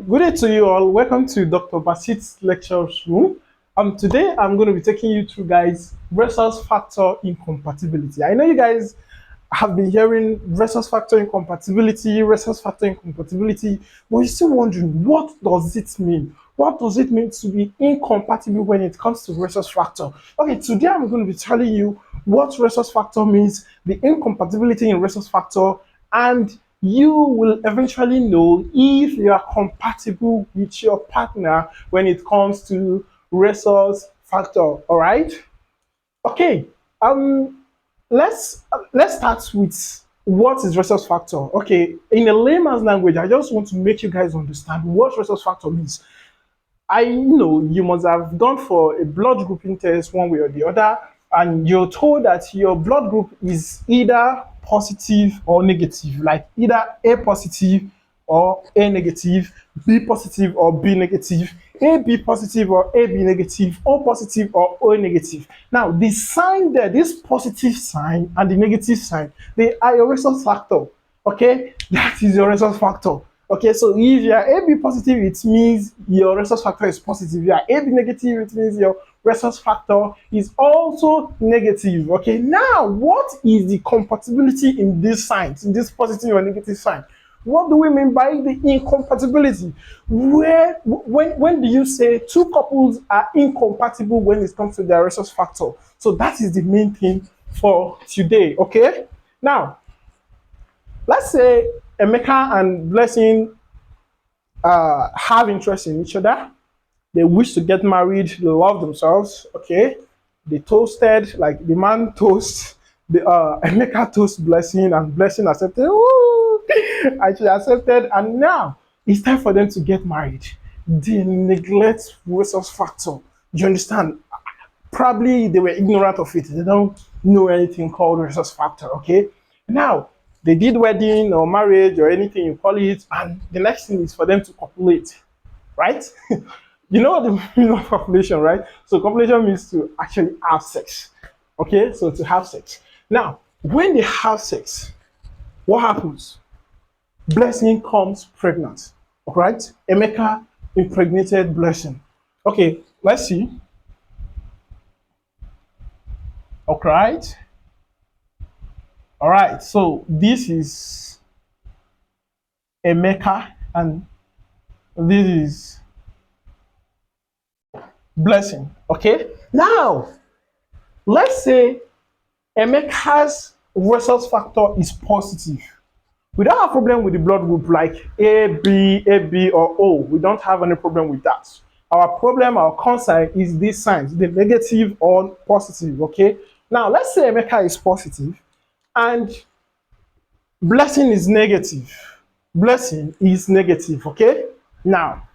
Good day to you all. Welcome to Dr. Basit's lecture room. Today I'm going to be taking you through, guys, resource factor incompatibility. I know you guys have been hearing resource factor incompatibility, but you're still wondering, what does it mean? What does it mean to be incompatible when it comes to resource factor? Okay, today I'm going to be telling you what resource factor means, the incompatibility in resource factor, and you will eventually know if you are compatible with your partner when it comes to resource factor. All right. Okay. Let's start with what is resource factor. Okay, in a layman's language, I just want to make you guys understand what resource factor means. I know you must have gone for a blood grouping test one way or the other, and you're told that your blood group is either positive or negative, like either A positive or A negative, B positive or B negative, AB positive or AB negative, O positive or O negative. Now, the sign there, this positive sign and the negative sign, they are your resource factor. Okay, that is your resource factor. Okay, so if you are AB positive, it means your resource factor is positive. If you are AB negative, it means your resource factor is also negative. Okay, now what is the compatibility in these signs, in this positive or negative sign? What do we mean by the incompatibility? When do you say two couples are incompatible when it comes to their resource factor? So that is the main thing for today. Okay, now let's say Emeka and Blessing have interest in each other. They wish to get married. They love themselves. Okay, they toasted, like the man toast, the Emeka toast Blessing, and Blessing accepted. Ooh, and she accepted, and now it's time for them to get married. They neglect resource factor. Do you understand? Probably they were ignorant of it. They don't know anything called resource factor. Okay, now they did wedding or marriage or anything you call it, and the next thing is for them to copulate, right? You know the meaning of copulation, right? So copulation means to actually have sex. Okay, so to have sex. Now, when they have sex, what happens? Blessing comes pregnant. All right, Emeka impregnated Blessing. Okay, let's see. Okay. All right, so this is Emeka and this is Blessing. Okay, now let's say Emeka's resource factor is positive. We don't have problem with the blood group like AB, or O. We don't have any problem with that. Our problem, our concern is these signs, the negative or positive. Okay, now let's say Emeka is positive and Blessing is negative. Blessing is negative. Okay, now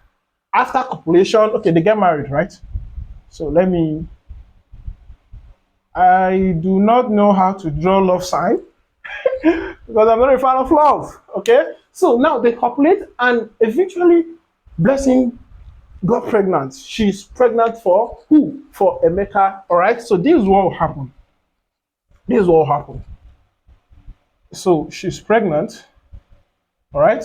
after copulation, okay, they get married, right? So I do not know how to draw love sign because I'm not a fan of love. Okay, so now they copulate and eventually Blessing got pregnant. She's pregnant for who? For Emeka. All right, so this is what will happen. This is what will happen. So she's pregnant. All right,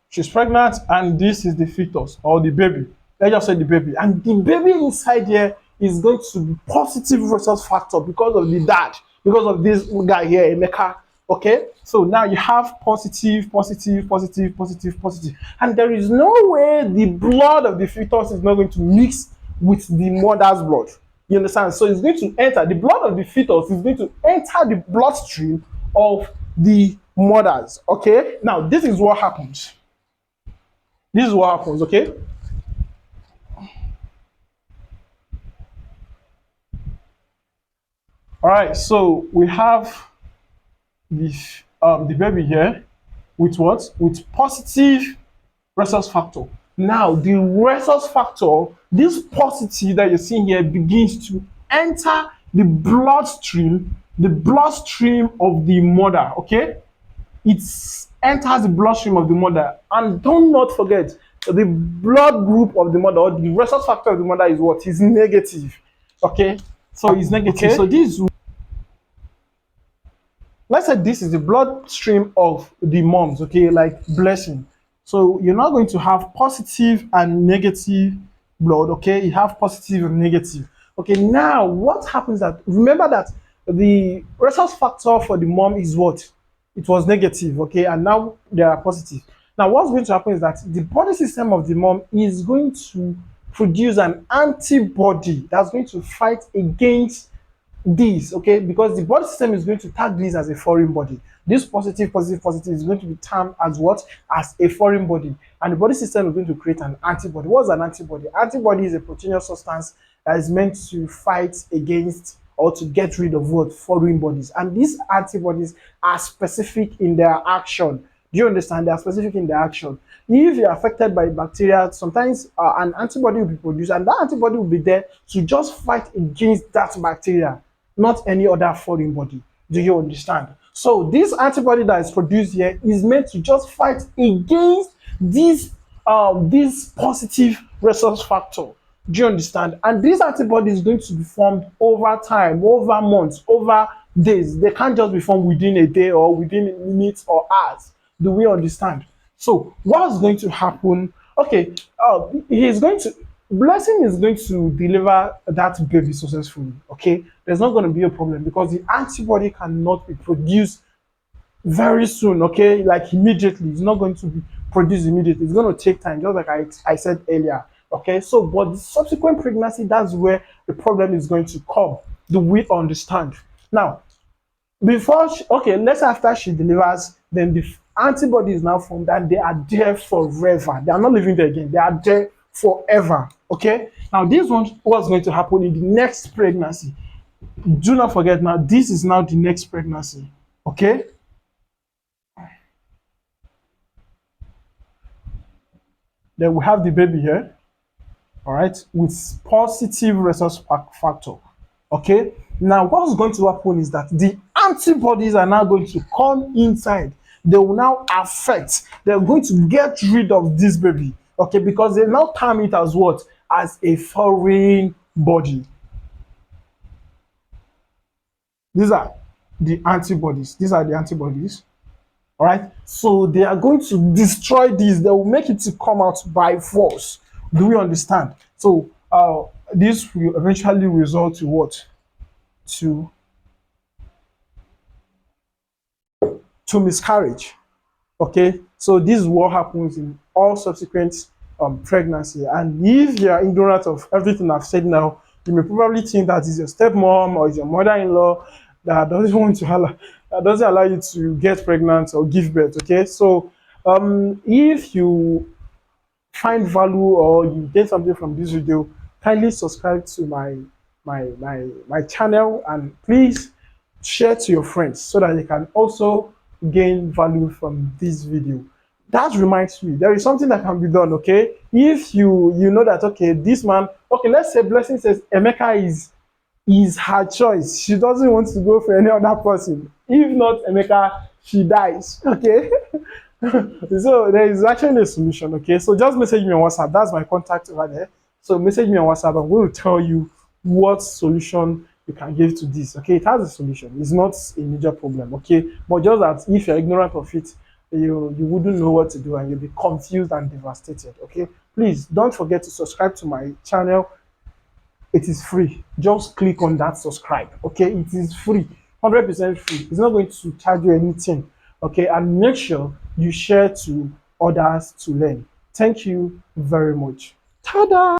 she's pregnant, and this is the fetus or the baby. Let's just say the baby, and the baby inside here is going to be positive resource factor because of the dad, because of this guy here, Emeka. Okay, so now you have positive, and there is no way the blood of the fetus is not going to mix with the mother's blood. You understand? So it's going to enter, the blood of the fetus is going to enter the bloodstream of the mothers. Okay, now this is what happens. This is what happens. Okay, all right, so we have the baby here with what? With positive resource factor. Now the resource factor, this positive that you're seeing here, begins to enter the bloodstream of the mother. Okay, it enters the bloodstream of the mother, and do not forget the blood group of the mother, or the resource factor of the mother, is what? Is negative. Okay, so it's negative. Okay. So this, let's say this is the bloodstream of the moms, okay, like Blessing. So you're not going to have positive and negative blood, okay? You have positive and negative. Okay, now what happens that, remember that the resource factor for the mom is what? It was negative, okay? And now they are positive. Now what's going to happen is that the body system of the mom is going to produce an antibody that's going to fight against this, okay, because the body system is going to tag this as a foreign body. This positive, positive, positive is going to be termed as what? As a foreign body. And the body system is going to create an antibody. What's an antibody? Antibody is a proteinous substance that is meant to fight against or to get rid of what? Foreign bodies. And these antibodies are specific in their action. Do you understand? They are specific in their action. If you're affected by bacteria, sometimes an antibody will be produced, and that antibody will be there to just fight against that bacteria, not any other foreign body. Do you understand? So this antibody that is produced here is meant to just fight against this positive resource factor. Do you understand? And this antibody is going to be formed over time, over months, over days. They can't just be formed within a day or within minutes or hours. Do we understand? So what's going to happen? Okay, he's going to Blessing is going to deliver that baby successfully. Okay, there's not going to be a problem because the antibody cannot be produced very soon. Okay, like immediately, it's not going to be produced immediately. It's going to take time, just like I said earlier. Okay, so but the subsequent pregnancy, that's where the problem is going to come. Do we understand? Now, okay, let's say after she delivers, then the antibody is now formed and they are there forever. They are not living there again. They are there forever. Okay, now this one, what's going to happen in the next pregnancy? Do not forget, now this is now the next pregnancy. Okay, then we have the baby here, all right, with positive resource factor. Okay, now what's going to happen is that the antibodies are now going to come inside. They will now affect, they're going to get rid of this baby. Okay, because they now term it as what? As a foreign body. These are the antibodies. These are the antibodies. All right, so they are going to destroy this. They will make it to come out by force. Do we understand? So this will eventually result to what? To miscarriage. Okay, so this is what happens in all subsequent pregnancy. And if you are ignorant of everything I've said now, you may probably think that is your stepmom or is your mother-in-law that doesn't want to that doesn't allow you to get pregnant or give birth. Okay, so if you find value or you get something from this video, kindly subscribe to my channel, and please share to your friends so that they can also gain value from this video. That reminds me, there is something that can be done. Okay, if you know that, okay, this man, okay, let's say Blessing says Emeka is her choice, she doesn't want to go for any other person. If not Emeka, she dies. Okay. So there is actually a solution. Okay, so just message me on WhatsApp. That's my contact over there. So message me on WhatsApp and we will tell you what solution you can give to this. Okay, it has a solution. It's not a major problem. Okay, but just that if you're ignorant of it, you wouldn't know what to do and you'll be confused and devastated. Okay, please don't forget to subscribe to my channel. It is free. Just click on that subscribe. Okay, it is free, 100% free. It's not going to charge you anything. Okay, and make sure you share to others to learn. Thank you very much. Ta-da!